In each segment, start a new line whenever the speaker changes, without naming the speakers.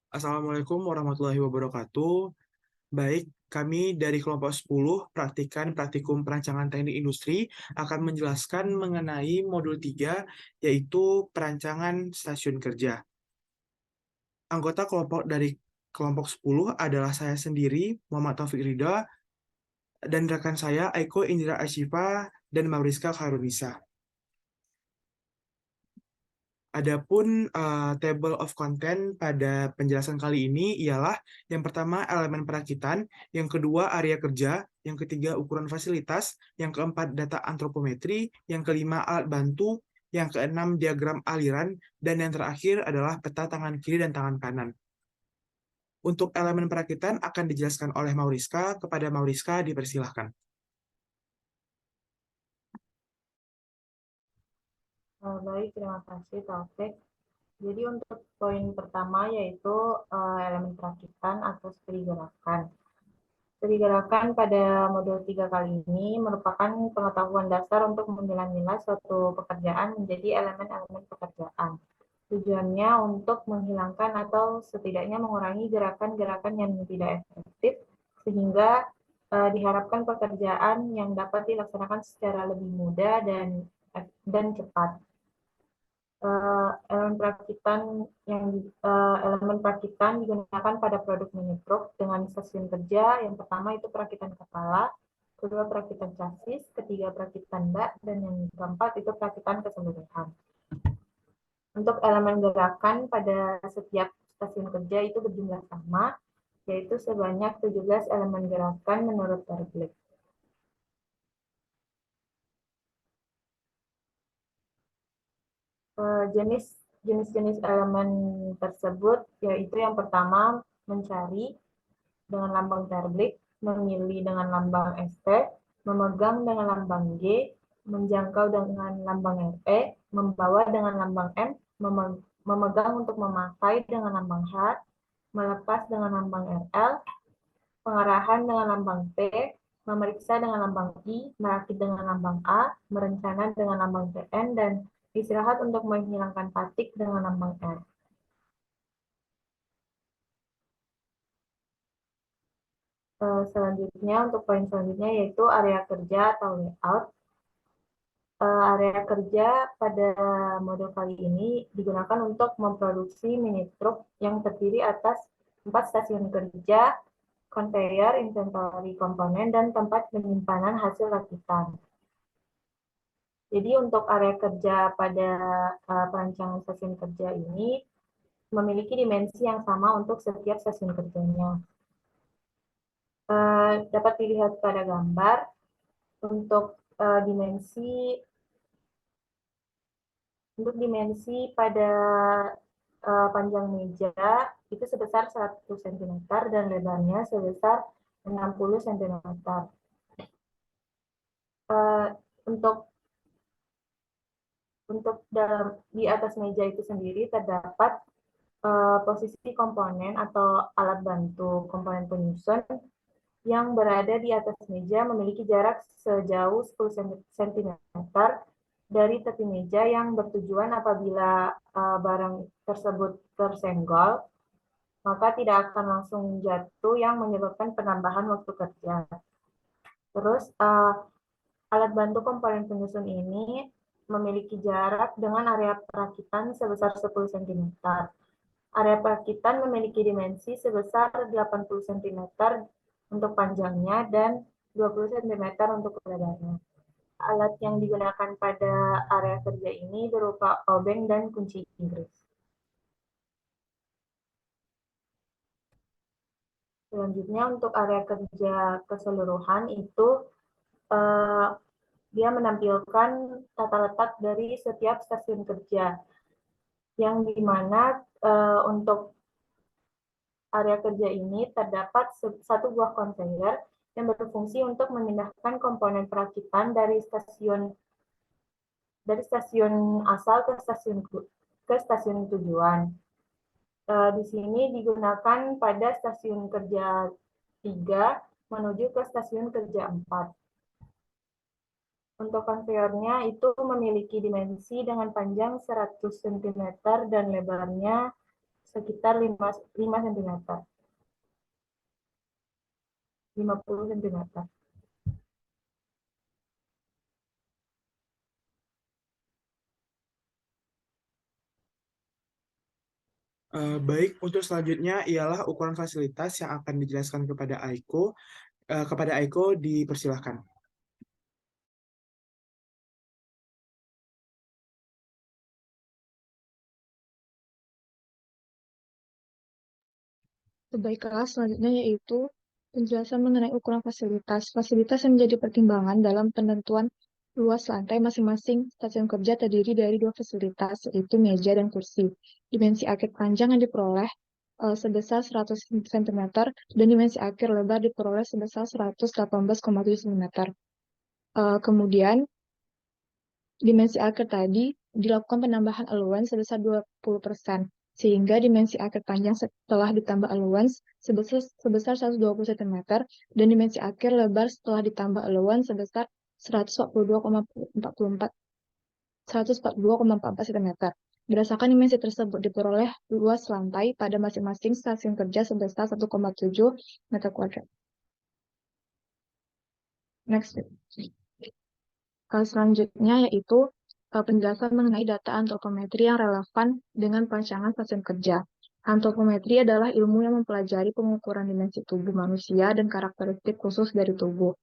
Assalamualaikum warahmatullahi wabarakatuh. Baik, kami dari kelompok 10 praktikan praktikum perancangan teknik industri akan menjelaskan mengenai modul 3 yaitu perancangan stasiun kerja. Anggota kelompok dari kelompok 10 adalah saya sendiri, Muhammad Taufik Ridha, dan rekan saya Aiko Indira Ashifa dan Mauriska Kharunisa. Adapun table of content pada penjelasan kali ini ialah yang pertama elemen perakitan, yang kedua area kerja, yang ketiga ukuran fasilitas, yang keempat data antropometri, yang kelima alat bantu, yang keenam diagram aliran, dan yang terakhir adalah peta tangan kiri dan tangan kanan. Untuk elemen perakitan akan dijelaskan oleh Mauriska. Kepada Mauriska dipersilahkan.
Baik, terima kasih Taufik. Jadi untuk poin pertama yaitu elemen perakitan atau studi gerakan. Studi gerakan pada modul 3 kali ini merupakan pengetahuan dasar untuk memilah-milah suatu pekerjaan menjadi elemen-elemen pekerjaan. Tujuannya untuk menghilangkan atau setidaknya mengurangi gerakan-gerakan yang tidak efektif sehingga diharapkan pekerjaan yang dapat dilaksanakan secara lebih mudah dan cepat. Elemen perakitan elemen perakitan digunakan pada produk mini truk dengan stasiun kerja. Yang pertama itu perakitan kepala, kedua perakitan chassis, ketiga perakitan bak, dan yang keempat itu perakitan keseluruhan. Untuk elemen gerakan pada setiap stasiun kerja itu berjumlah sama, yaitu sebanyak 17 elemen gerakan menurut Terglik. Jenis-jenis elemen tersebut yaitu yang pertama mencari dengan lambang Terglik, memilih dengan lambang ST, memegang dengan lambang G, menjangkau dengan lambang RE, membawa dengan lambang M, memegang untuk memakai dengan lambang H, melepas dengan lambang RL, pengarahan dengan lambang P, memeriksa dengan lambang I, merakit dengan lambang A, merencana dengan lambang TN, dan istirahat untuk menghilangkan patik dengan lambang R. Selanjutnya, untuk poin selanjutnya yaitu area kerja atau layout. Area kerja pada modul kali ini digunakan untuk memproduksi mini truk yang terdiri atas 4 stasiun kerja, konveyor, inventory komponen, dan tempat penyimpanan hasil rakitan. Jadi untuk area kerja pada perancangan stasiun kerja ini memiliki dimensi yang sama untuk setiap stasiun kerjanya. Dapat dilihat pada gambar untuk dimensi pada panjang meja itu sebesar 100 cm dan lebarnya sebesar 60 cm. Untuk di atas meja itu sendiri terdapat posisi komponen atau alat bantu komponen penyusun yang berada di atas meja memiliki jarak sejauh 10 cm dari tepi meja yang bertujuan apabila barang tersebut tersenggol, maka tidak akan langsung jatuh yang menyebabkan penambahan waktu kerja. Terus alat bantu komponen penyusun ini memiliki jarak dengan area perakitan sebesar 10 cm. Area perakitan memiliki dimensi sebesar 80 cm untuk panjangnya dan 20 cm untuk lebarnya. Alat yang digunakan pada area kerja ini berupa obeng dan kunci Inggris. Selanjutnya untuk area kerja keseluruhan itu dia menampilkan tata letak dari setiap stasiun kerja yang dimana untuk area kerja ini terdapat satu buah konveyor yang berfungsi untuk memindahkan komponen perakitan dari stasiun asal ke stasiun tujuan. Di sini digunakan pada stasiun kerja 3 menuju ke stasiun kerja 4. Untuk konveyornya itu memiliki dimensi dengan panjang 100 cm dan lebarnya sekitar 5 cm, 50 cm.
Baik, untuk selanjutnya ialah ukuran fasilitas yang akan dijelaskan kepada Aiko. Kepada Aiko dipersilahkan.
Baiklah, selanjutnya yaitu penjelasan mengenai ukuran fasilitas. Fasilitas yang menjadi pertimbangan dalam penentuan luas lantai masing-masing stasiun kerja terdiri dari dua fasilitas, yaitu meja dan kursi. Dimensi akhir panjang yang diperoleh sebesar 100 cm dan dimensi akhir lebar diperoleh sebesar 118,7 cm. Kemudian, dimensi akhir tadi dilakukan penambahan allowance sebesar 20%, sehingga dimensi akhir panjang setelah ditambah allowance sebesar 120 cm dan dimensi akhir lebar setelah ditambah allowance sebesar 142,44 cm. Berdasarkan dimensi tersebut diperoleh luas lantai pada masing-masing stasiun kerja sebesar 1,7 meter kuadrat. Next. Selanjutnya yaitu penjelasan mengenai data antropometri yang relevan dengan perancangan stasiun kerja. Antropometri adalah ilmu yang mempelajari pengukuran dimensi tubuh manusia dan karakteristik khusus dari tubuh.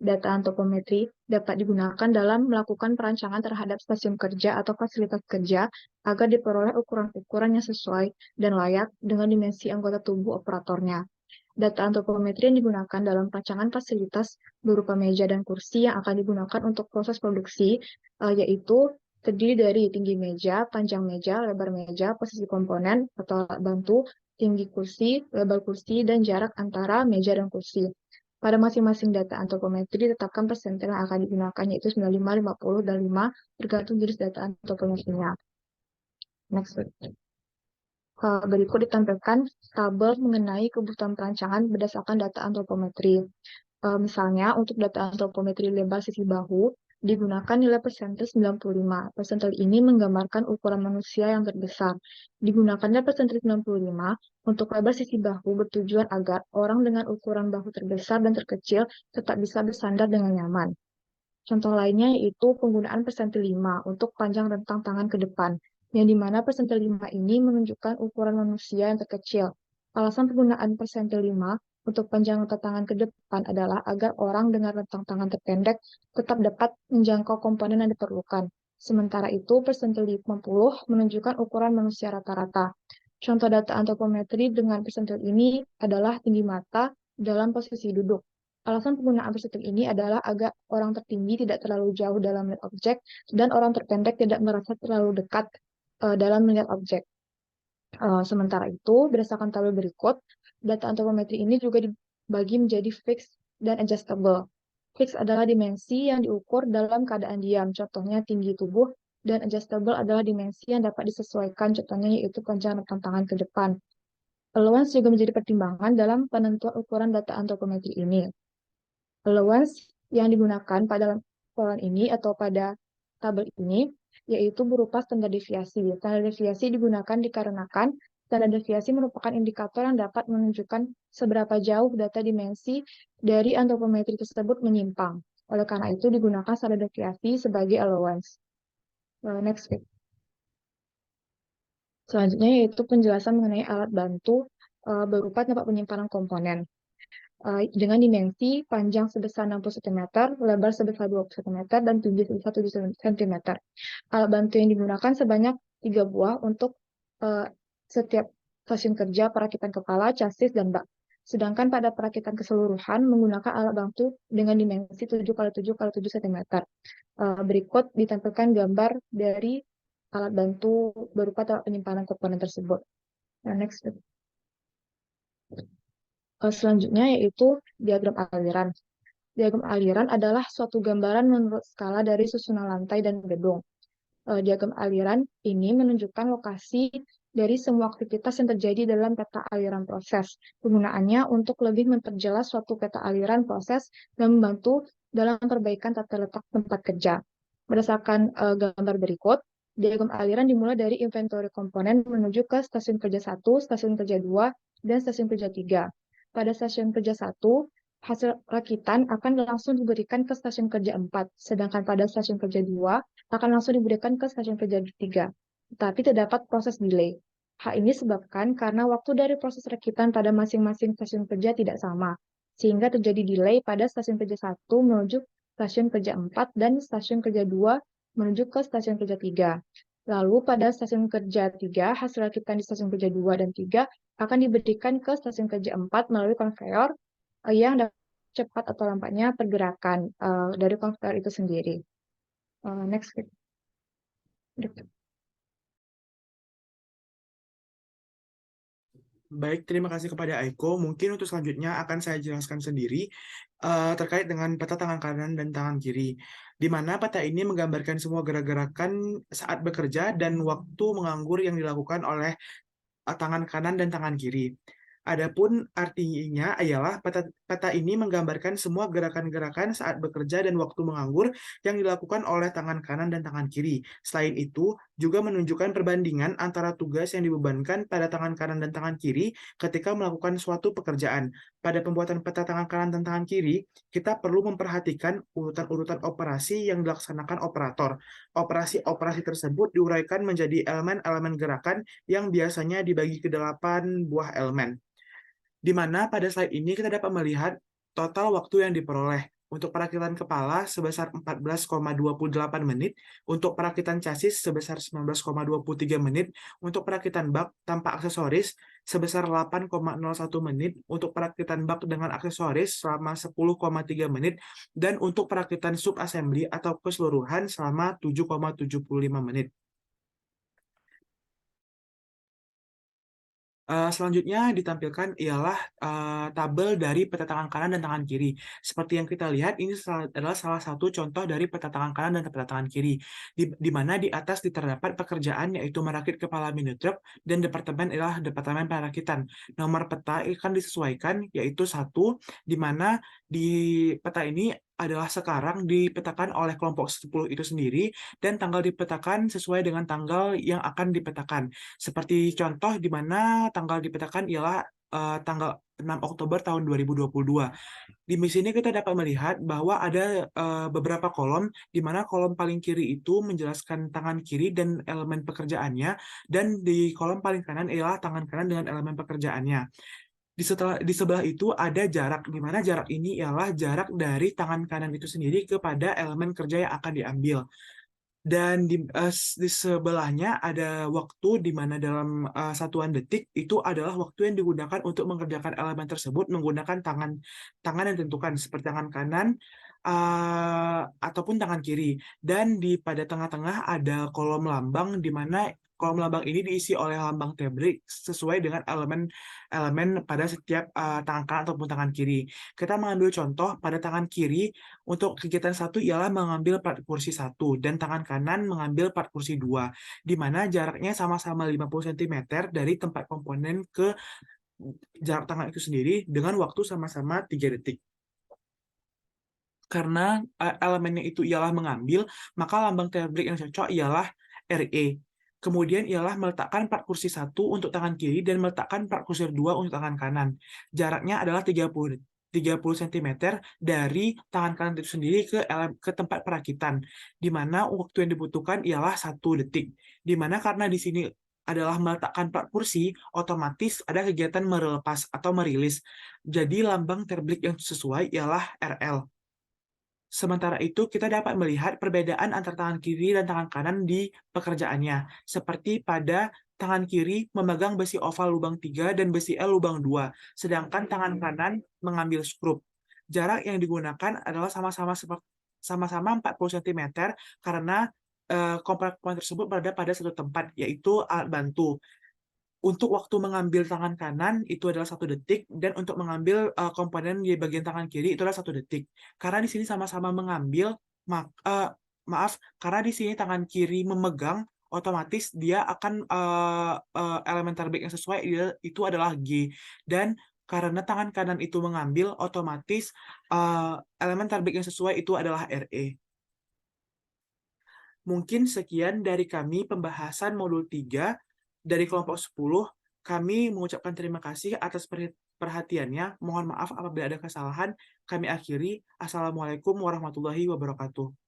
Data antropometri dapat digunakan dalam melakukan perancangan terhadap stasiun kerja atau fasilitas kerja agar diperoleh ukuran-ukuran yang sesuai dan layak dengan dimensi anggota tubuh operatornya. Data antropometri yang digunakan dalam perancangan fasilitas berupa meja dan kursi yang akan digunakan untuk proses produksi, yaitu terdiri dari tinggi meja, panjang meja, lebar meja, posisi komponen atau alat bantu, tinggi kursi, lebar kursi, dan jarak antara meja dan kursi. Pada masing-masing data antropometri ditetapkan persentil yang akan digunakan, yaitu 95, 50, dan 5, tergantung jenis data antropometrinya. Next. Berikut ditampilkan tabel mengenai kebutuhan perancangan berdasarkan data antropometri. Misalnya, untuk data antropometri lebar sisi bahu, digunakan nilai persentil 95. Persentil ini menggambarkan ukuran manusia yang terbesar. Digunakannya persentil 95 untuk lebar sisi bahu bertujuan agar orang dengan ukuran bahu terbesar dan terkecil tetap bisa bersandar dengan nyaman. Contoh lainnya yaitu penggunaan persentil 5 untuk panjang rentang tangan ke depan, yang dimana persentil 5 ini menunjukkan ukuran manusia yang terkecil. Alasan penggunaan persentil 5 untuk panjang rentang tangan ke depan adalah agar orang dengan rentang tangan terpendek tetap dapat menjangkau komponen yang diperlukan. Sementara itu, persentil 50 menunjukkan ukuran manusia rata-rata. Contoh data antropometri dengan persentil ini adalah tinggi mata dalam posisi duduk. Alasan penggunaan persentil ini adalah agar orang tertinggi tidak terlalu jauh dalam melihat objek dan orang terpendek tidak merasa terlalu dekat dalam melihat objek. Sementara itu, berdasarkan tabel berikut, data antropometri ini juga dibagi menjadi fixed dan adjustable. Fixed adalah dimensi yang diukur dalam keadaan diam, contohnya tinggi tubuh, dan adjustable adalah dimensi yang dapat disesuaikan, contohnya yaitu panjang rentang tangan ke depan. Allowance juga menjadi pertimbangan dalam penentuan ukuran data antropometri ini. Allowance yang digunakan pada laporan ini atau pada tabel ini yaitu berupa standar deviasi. Standar deviasi digunakan dikarenakan standar deviasi merupakan indikator yang dapat menunjukkan seberapa jauh data dimensi dari antropometri tersebut menyimpang. Oleh karena itu digunakan standar deviasi sebagai allowance. Next slide. Selanjutnya yaitu penjelasan mengenai alat bantu berupa tempat penyimpanan komponen. Dengan dimensi panjang sebesar 60 cm, lebar sebesar 20 cm, dan tinggi sebesar 7 cm. Alat bantu yang digunakan sebanyak 3 buah untuk setiap stasiun kerja, perakitan kepala, chassis, dan bak. Sedangkan pada perakitan keseluruhan menggunakan alat bantu dengan dimensi 7x7x7 cm. Berikut ditampilkan gambar dari alat bantu berupa tempat penyimpanan komponen tersebut. Next. Selanjutnya yaitu diagram aliran. Diagram aliran adalah suatu gambaran menurut skala dari susunan lantai dan gedung. Diagram aliran ini menunjukkan lokasi dari semua aktivitas yang terjadi dalam peta aliran proses. Penggunaannya untuk lebih memperjelas suatu peta aliran proses dan membantu dalam perbaikan tata letak tempat kerja. Berdasarkan gambar berikut, Diagram aliran dimulai dari inventory komponen menuju ke stasiun kerja 1, stasiun kerja 2, dan stasiun kerja 3. Pada stasiun kerja 1, hasil rakitan akan langsung diberikan ke stasiun kerja 4, sedangkan pada stasiun kerja 2 akan langsung diberikan ke stasiun kerja 3, tetapi terdapat proses delay. Hal ini disebabkan karena waktu dari proses rakitan pada masing-masing stasiun kerja tidak sama, sehingga terjadi delay pada stasiun kerja 1 menuju stasiun kerja 4 dan stasiun kerja 2 menuju ke stasiun kerja 3. Lalu pada stasiun kerja 3, hasil rakitan di stasiun kerja 2 dan 3 akan diberikan ke stasiun kerja 4 melalui konveyor yang dapat cepat atau lambatnya pergerakan dari konveyor itu sendiri. Next.
Baik, terima kasih kepada Aiko. Mungkin untuk selanjutnya akan saya jelaskan sendiri terkait dengan peta tangan kanan dan tangan kiri, di mana peta ini menggambarkan semua gerak-gerakan saat bekerja dan waktu menganggur yang dilakukan oleh tangan kanan dan tangan kiri. Adapun artinya ialah peta ini menggambarkan semua gerakan-gerakan saat bekerja dan waktu menganggur yang dilakukan oleh tangan kanan dan tangan kiri. Selain itu, juga menunjukkan perbandingan antara tugas yang dibebankan pada tangan kanan dan tangan kiri ketika melakukan suatu pekerjaan. Pada pembuatan peta tangan kanan dan tangan kiri, kita perlu memperhatikan urutan-urutan operasi yang dilaksanakan operator. Operasi-operasi tersebut diuraikan menjadi elemen-elemen gerakan yang biasanya dibagi ke 8 buah elemen. Di mana pada slide ini kita dapat melihat total waktu yang diperoleh. Untuk perakitan kepala sebesar 14,28 menit, untuk perakitan chassis sebesar 19,23 menit, untuk perakitan bak tanpa aksesoris sebesar 8,01 menit, untuk perakitan bak dengan aksesoris selama 10,3 menit, dan untuk perakitan subassembly atau keseluruhan selama 7,75 menit. Selanjutnya ditampilkan ialah tabel dari peta tangan kanan dan tangan kiri. Seperti yang kita lihat, ini adalah salah satu contoh dari peta tangan kanan dan peta tangan kiri, di mana di atas terdapat pekerjaan yaitu merakit kepala mini truk dan departemen adalah departemen perakitan. Nomor peta akan disesuaikan yaitu 1, di mana di peta ini adalah sekarang dipetakan oleh kelompok 10 itu sendiri dan tanggal dipetakan sesuai dengan tanggal yang akan dipetakan. Seperti contoh di mana tanggal dipetakan ialah tanggal 6 Oktober tahun 2022. Di sini kita dapat melihat bahwa ada beberapa kolom, di mana kolom paling kiri itu menjelaskan tangan kiri dan elemen pekerjaannya, dan di kolom paling kanan ialah tangan kanan dengan elemen pekerjaannya. Di sebelah itu ada jarak, di mana jarak ini ialah jarak dari tangan kanan itu sendiri kepada elemen kerja yang akan diambil. Dan di sebelahnya ada waktu di mana dalam satuan detik itu adalah waktu yang digunakan untuk mengerjakan elemen tersebut menggunakan tangan yang ditentukan seperti tangan kanan ataupun tangan kiri. Dan pada tengah-tengah ada kolom lambang di mana kolom lambang ini diisi oleh lambang tabrik sesuai dengan elemen pada setiap tangan kanan ataupun tangan kiri. Kita mengambil contoh pada tangan kiri untuk kegiatan 1 ialah mengambil part kursi 1 dan tangan kanan mengambil part kursi 2, di mana jaraknya sama-sama 50 cm dari tempat komponen ke jarak tangan itu sendiri dengan waktu sama-sama 3 detik. Karena elemennya itu ialah mengambil, maka lambang tabrik yang cocok ialah RE. Kemudian ialah meletakkan part kursi 1 untuk tangan kiri dan meletakkan part kursi 2 untuk tangan kanan. Jaraknya adalah 30 cm dari tangan kanan itu sendiri ke tempat perakitan, di mana waktu yang dibutuhkan ialah 1 detik. Di mana karena di sini adalah meletakkan part kursi, otomatis ada kegiatan merelepas atau merilis. Jadi lambang tabrik yang sesuai ialah RL. Sementara itu, kita dapat melihat perbedaan antara tangan kiri dan tangan kanan di pekerjaannya. Seperti pada tangan kiri memegang besi oval lubang 3 dan besi L lubang 2, sedangkan tangan kanan mengambil skrup. Jarak yang digunakan adalah sama-sama 40 cm karena komponen tersebut berada pada satu tempat, yaitu alat bantu. Untuk waktu mengambil tangan kanan itu adalah 1 detik, dan untuk mengambil komponen di bagian tangan kiri itu adalah 1 detik. Karena di sini sama-sama mengambil, karena di sini tangan kiri memegang, otomatis dia akan elemen tabrik yang sesuai itu adalah G. Dan karena tangan kanan itu mengambil, otomatis elemen tabrik yang sesuai itu adalah RE. Mungkin sekian dari kami pembahasan modul 3 dari kelompok 10. Kami mengucapkan terima kasih atas perhatiannya. Mohon maaf apabila ada kesalahan. Kami akhiri. Assalamualaikum warahmatullahi wabarakatuh.